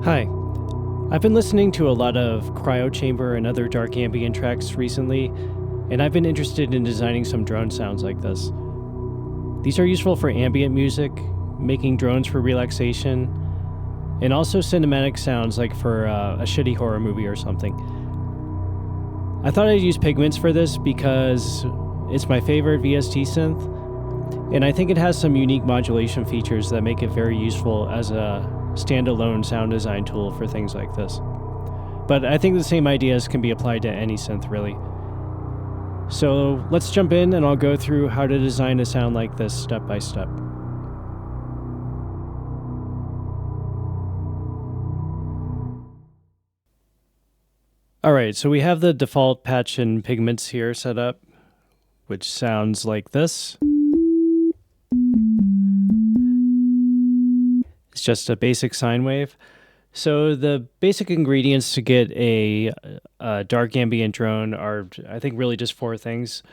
Hi. I've been listening to a lot of cryo chamber and other dark ambient tracks recently, and I've been interested in designing some drone sounds like this. These are useful for ambient music, making drones for relaxation, and also cinematic sounds like for a shitty horror movie or something. I thought I'd use Pigments for this because it's my favorite VST synth, and I think it has some unique modulation features that make it very useful as a standalone sound design tool for things like this. But I think the same ideas can be applied to any synth, really. So let's jump in and I'll go through how to design a sound like this step by step. Alright, so we have the default patch in Pigments here set up, which sounds like this. It's just a basic sine wave. So the basic ingredients to get a dark ambient drone are, I think, really just four things.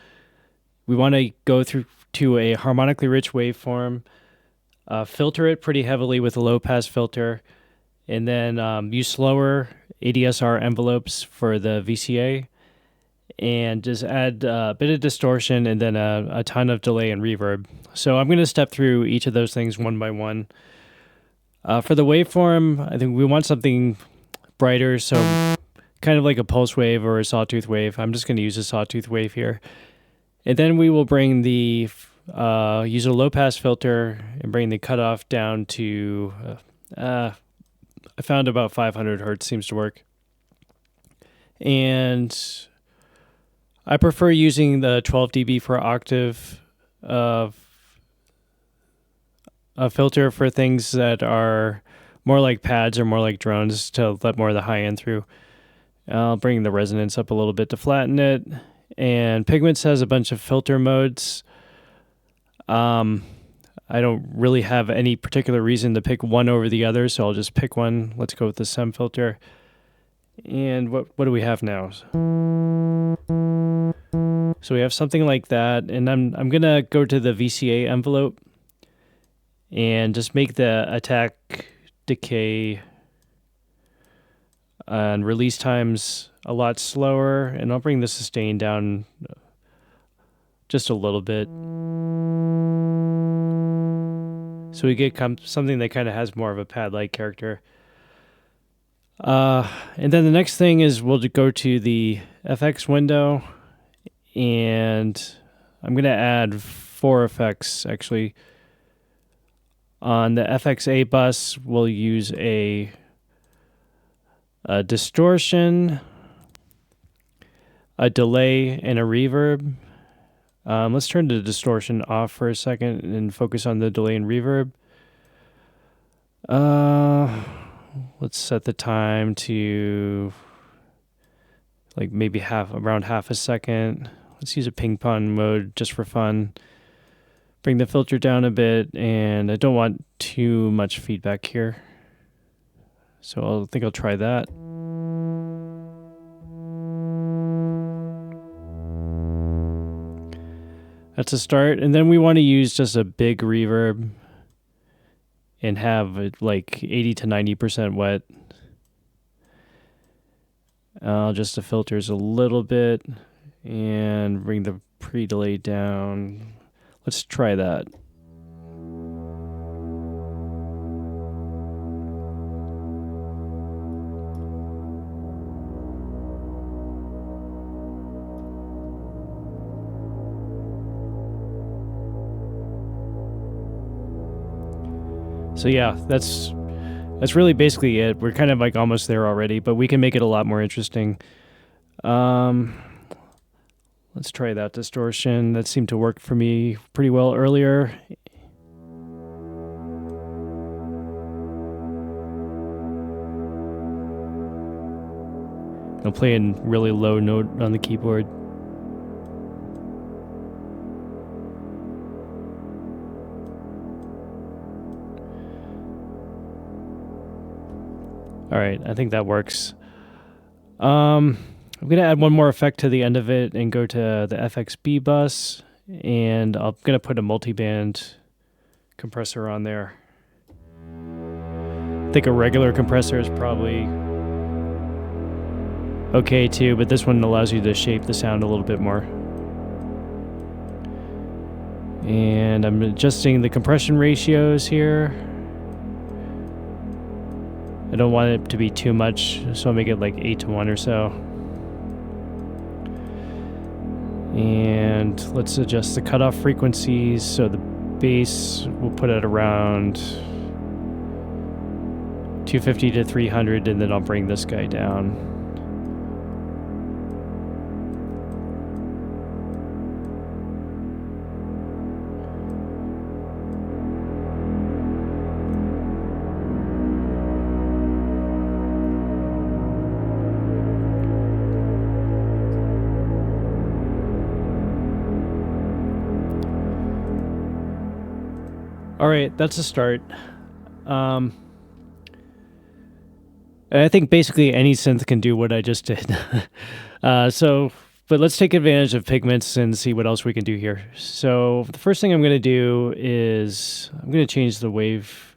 We want to go through to a harmonically rich waveform, filter it pretty heavily with a low pass filter, and then use slower ADSR envelopes for the VCA, and just add a bit of distortion and then a ton of delay and reverb. So I'm going to step through each of those things one by one. For the waveform, I think we want something brighter, so kind of like a pulse wave or a sawtooth wave. I'm just going to use a sawtooth wave here. And then we will bring the, use a low pass filter and bring the cutoff down to, I found about 500 hertz seems to work. And I prefer using the 12 dB per octave a filter for things that are more like pads or more like drones to let more of the high end through. I'll bring the resonance up a little bit to flatten it. And Pigments has a bunch of filter modes. I don't really have any particular reason to pick one over the other, so I'll just pick one. Let's go with the SEM filter. And what do we have now? So we have something like that, and I'm gonna go to the VCA envelope and just make the attack, decay, and release times a lot slower, and I'll bring the sustain down just a little bit. So we get something that kind of has more of a pad-like character. And then the next thing is we'll go to the FX window, and I'm going to add 4 effects, actually. On the FXA bus, we'll use a distortion, a delay, and a reverb. Let's turn the distortion off for a second and focus on the delay and reverb. Let's set the time to like maybe around half a second. Let's use a ping pong mode just for fun. Bring the filter down a bit, and I don't want too much feedback here. So I think I'll try that. That's a start. And then we want to use just a big reverb and have it like 80 to 90% wet. I'll adjust the filters a little bit and bring the pre-delay down. Let's try that. So yeah, that's really basically it. We're kind of like almost there already, but we can make it a lot more interesting. Let's try that distortion. That seemed to work for me pretty well earlier. I'll play a really low note on the keyboard. All right, I think that works. I'm going to add one more effect to the end of it and go to the FXB bus, and I'm going to put a multiband compressor on there. think a regular compressor is probably okay too, but this one allows you to shape the sound a little bit more. And I'm adjusting the compression ratios here. I don't want it to be too much, so I'll make it like 8:1 or so. And let's adjust the cutoff frequencies. So the bass we'll put it around 250 to 300, and then I'll bring this guy down. All right, that's a start. And I think basically any synth can do what I just did. But let's take advantage of Pigments and see what else we can do here. So the first thing I'm going to do is I'm going to change the wave.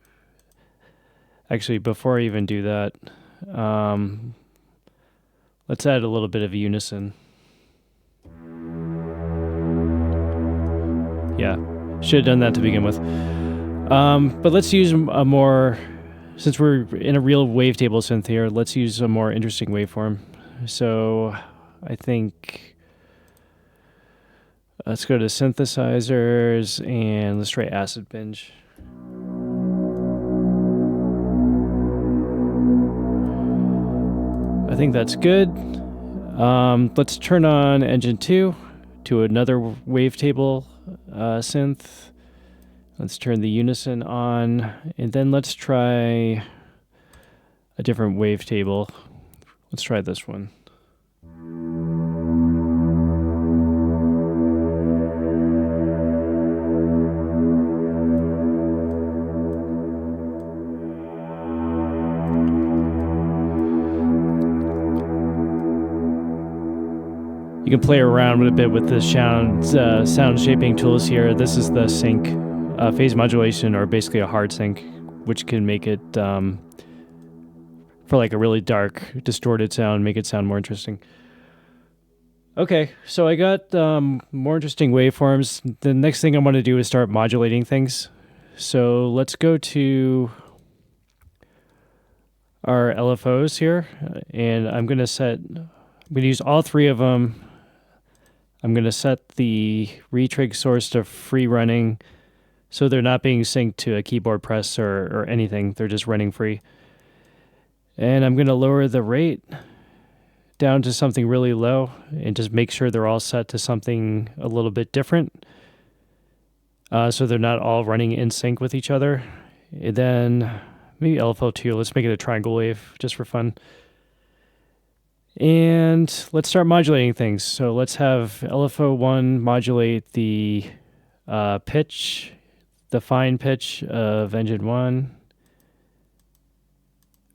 Actually, before I even do that, let's add a little bit of unison. Yeah, should have done that to begin with. But let's use a more, since we're in a real wavetable synth here, let's use a more interesting waveform. So I think let's go to synthesizers and let's try acid binge. I think that's good. Let's turn on Engine 2 to another wavetable synth. Let's turn the unison on, and then let's try a different wavetable. Let's try this one. You can play around a bit with the sound shaping tools here. This is the sync. Phase modulation, or basically a hard sync, which can make it, for like a really dark, distorted sound, make it sound more interesting. Okay, so I got more interesting waveforms. The next thing I want to do is start modulating things. So let's go to our LFOs here, and I'm going to use all three of them. I'm going to set the retrig source to free running, so they're not being synced to a keyboard press or anything. They're just running free. And I'm going to lower the rate down to something really low and just make sure they're all set to something a little bit different. So they're not all running in sync with each other. And then maybe LFO 2. Let's make it a triangle wave just for fun. And let's start modulating things. So let's have LFO 1 modulate the pitch, the fine pitch of Engine 1,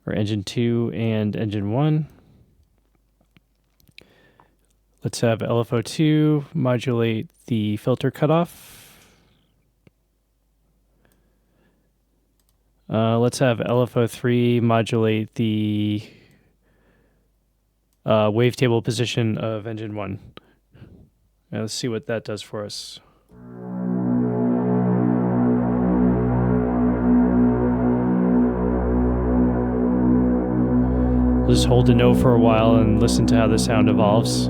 or Engine 2 and Engine 1. Let's have LFO 2 modulate the filter cutoff. Let's have LFO 3 modulate the wavetable position of Engine 1. Now let's see what that does for us. We'll just hold the note for a while and listen to how the sound evolves.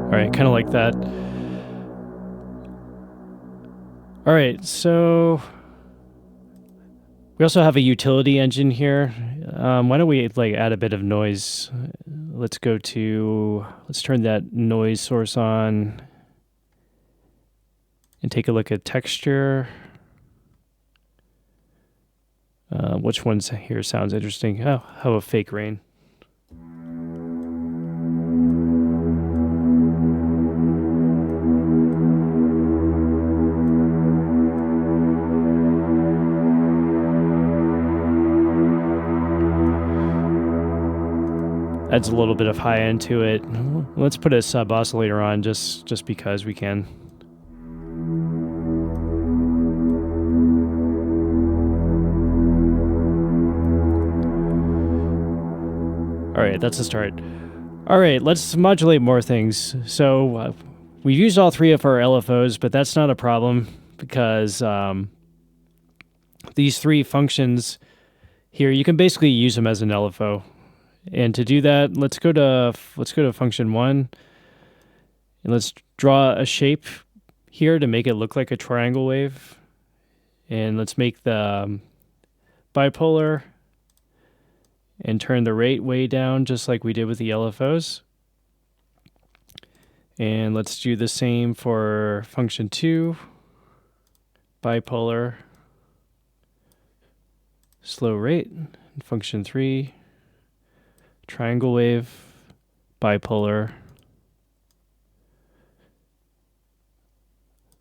All right, kind of like that. All right, so we also have a utility engine here. Why don't we add a bit of noise? Let's turn that noise source on and take a look at texture. Which ones here sounds interesting? Oh, how about fake rain? Adds a little bit of high end to it. Let's put a sub oscillator on just because we can. All right, that's a start. All right, let's modulate more things. So we've used all three of our LFOs, but that's not a problem because these three functions here, you can basically use them as an LFO. And to do that, let's go to function 1, and let's draw a shape here to make it look like a triangle wave. And let's make the bipolar and turn the rate way down just like we did with the LFOs. And let's do the same for function 2, bipolar, slow rate. And function 3, triangle wave, bipolar,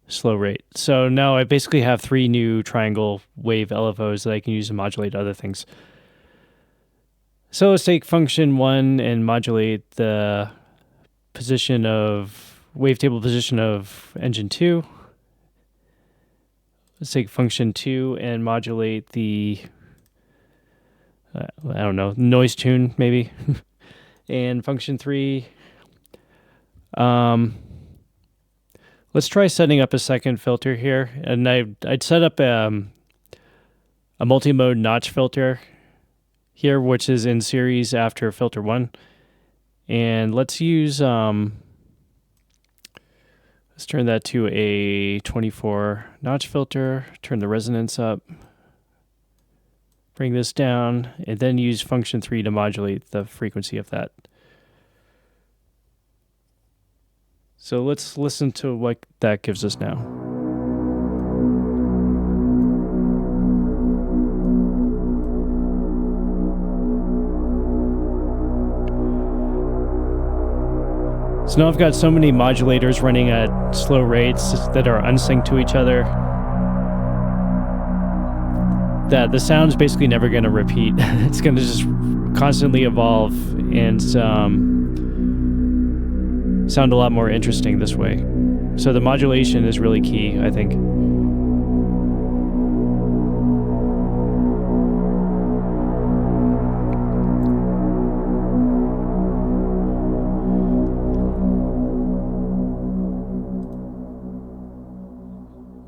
slow rate. So now I basically have 3 new triangle wave LFOs that I can use to modulate other things. So let's take function 1 and modulate the position of wavetable position of engine 2. Let's take function 2 and modulate the I don't know, noise tune maybe. And function 3, let's try setting up a second filter here. And I'd set up a multi-mode notch filter here, which is in series after filter 1. And let's use, let's turn that to a 24 notch filter, turn the resonance up, bring this down, and then use function 3 to modulate the frequency of that. So let's listen to what that gives us now. So now I've got so many modulators running at slow rates that are unsynced to each other that the sound's basically never going to repeat. It's going to just constantly evolve and sound a lot more interesting this way. So the modulation is really key, I think.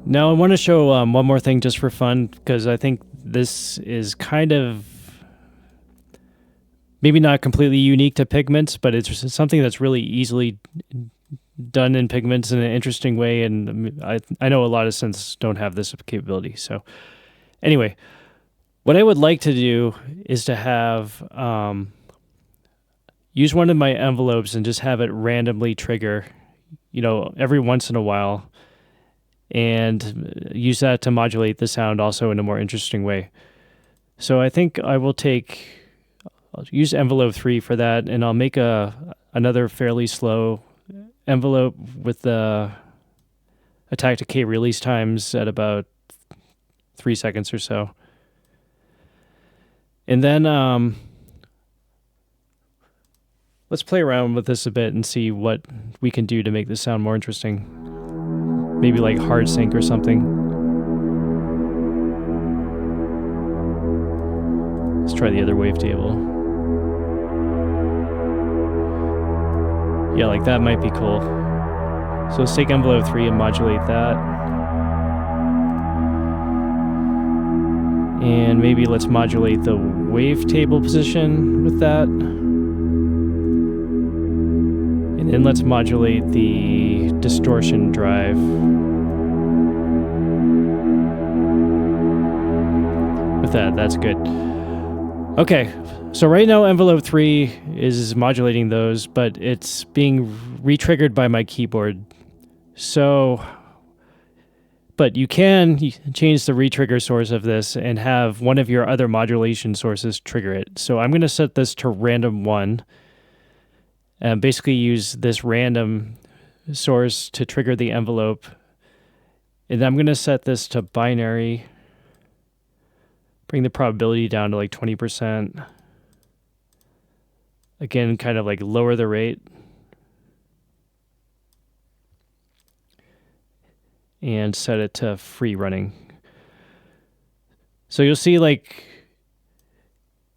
Now I want to show one more thing just for fun, because I think this is kind of maybe not completely unique to Pigments, but it's something that's really easily done in Pigments in an interesting way, and I know a lot of synths don't have this capability. So anyway, what I would like to do is to have use one of my envelopes and just have it randomly trigger, every once in a while, and use that to modulate the sound also in a more interesting way. So I think I'll use envelope 3 for that, and I'll make another fairly slow envelope with the attack decay release times at about 3 seconds or so. And then let's play around with this a bit and see what we can do to make this sound more interesting. Maybe like hard sync or something. Let's try the other wavetable. Yeah, like that might be cool. So let's take envelope 3 and modulate that. And maybe let's modulate the wavetable position with that. And then let's modulate the distortion drive. With that, that's good. Okay, so right now envelope 3 is modulating those, but it's being re-triggered by my keyboard. So, but you can change the re-trigger source of this and have one of your other modulation sources trigger it. So I'm going to set this to random 1. And basically use this random source to trigger the envelope. And I'm going to set this to binary. Bring the probability down to like 20%. Again, kind of like lower the rate. And set it to free running. So you'll see like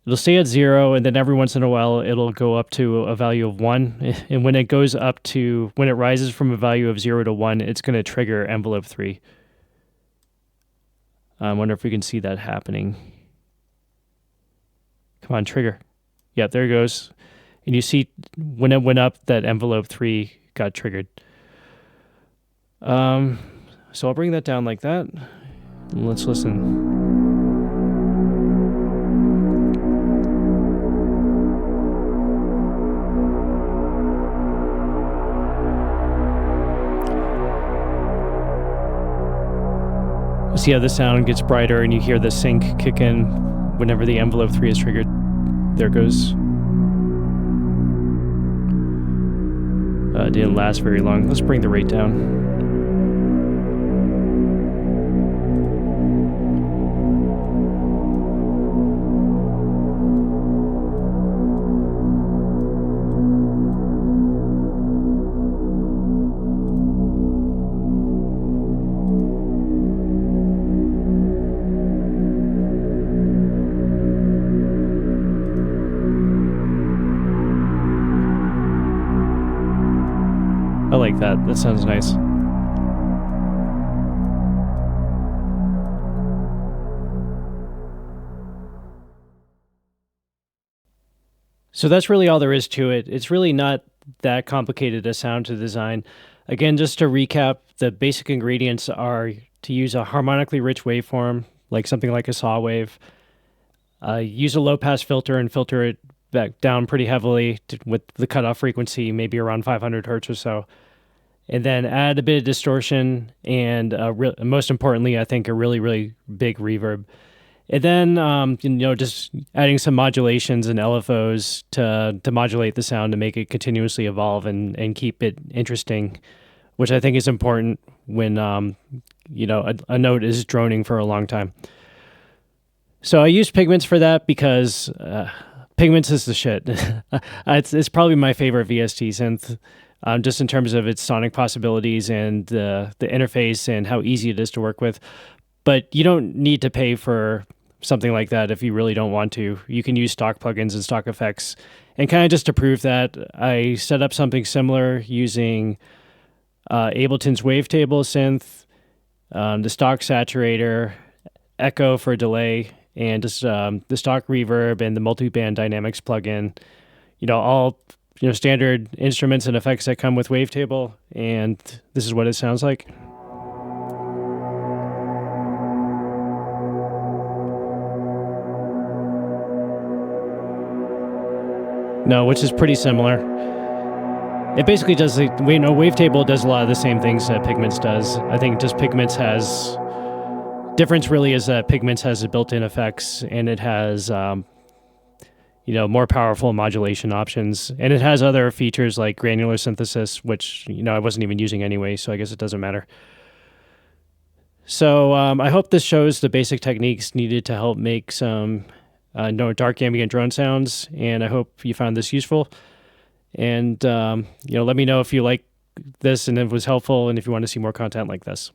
it'll stay at 0, and then every once in a while it'll go up to a value of 1. And when it goes up to, when it rises from a value of 0 to 1, it's going to trigger envelope 3. I wonder if we can see that happening. Come on, trigger. Yep, there it goes. And you see when it went up, that envelope 3 got triggered. So I'll bring that down like that. And let's listen. See how the sound gets brighter and you hear the sync kick in whenever the envelope 3 is triggered. There it goes. It didn't last very long. Let's bring the rate down. I like that. That sounds nice. So that's really all there is to it. It's really not that complicated a sound to design. Again, just to recap, the basic ingredients are to use a harmonically rich waveform, like something like a saw wave. Use a low-pass filter and filter it back down pretty heavily with the cutoff frequency, maybe around 500 hertz or so. And then add a bit of distortion and most importantly, I think a really, really big reverb. And then, just adding some modulations and LFOs to modulate the sound to make it continuously evolve and keep it interesting, which I think is important when, a note is droning for a long time. So I use Pigments for that because Pigments is the shit. It's probably my favorite VST synth. Just in terms of its sonic possibilities and the interface and how easy it is to work with. But you don't need to pay for something like that if you really don't want to. You can use stock plugins and stock effects. And kind of just to prove that, I set up something similar using Ableton's Wavetable synth, the stock saturator, echo for delay, and just the stock reverb and the multiband dynamics plugin. All standard instruments and effects that come with Wavetable, and this is what it sounds like. No, which is pretty similar. It basically does, Wavetable does a lot of the same things that Pigments does. I think just Pigments has, difference really is that Pigments has the built-in effects, and it has more powerful modulation options. And it has other features like granular synthesis, which, I wasn't even using anyway, so I guess it doesn't matter. So I hope this shows the basic techniques needed to help make some dark ambient drone sounds, and I hope you found this useful. And, let me know if you like this and if it was helpful and if you want to see more content like this.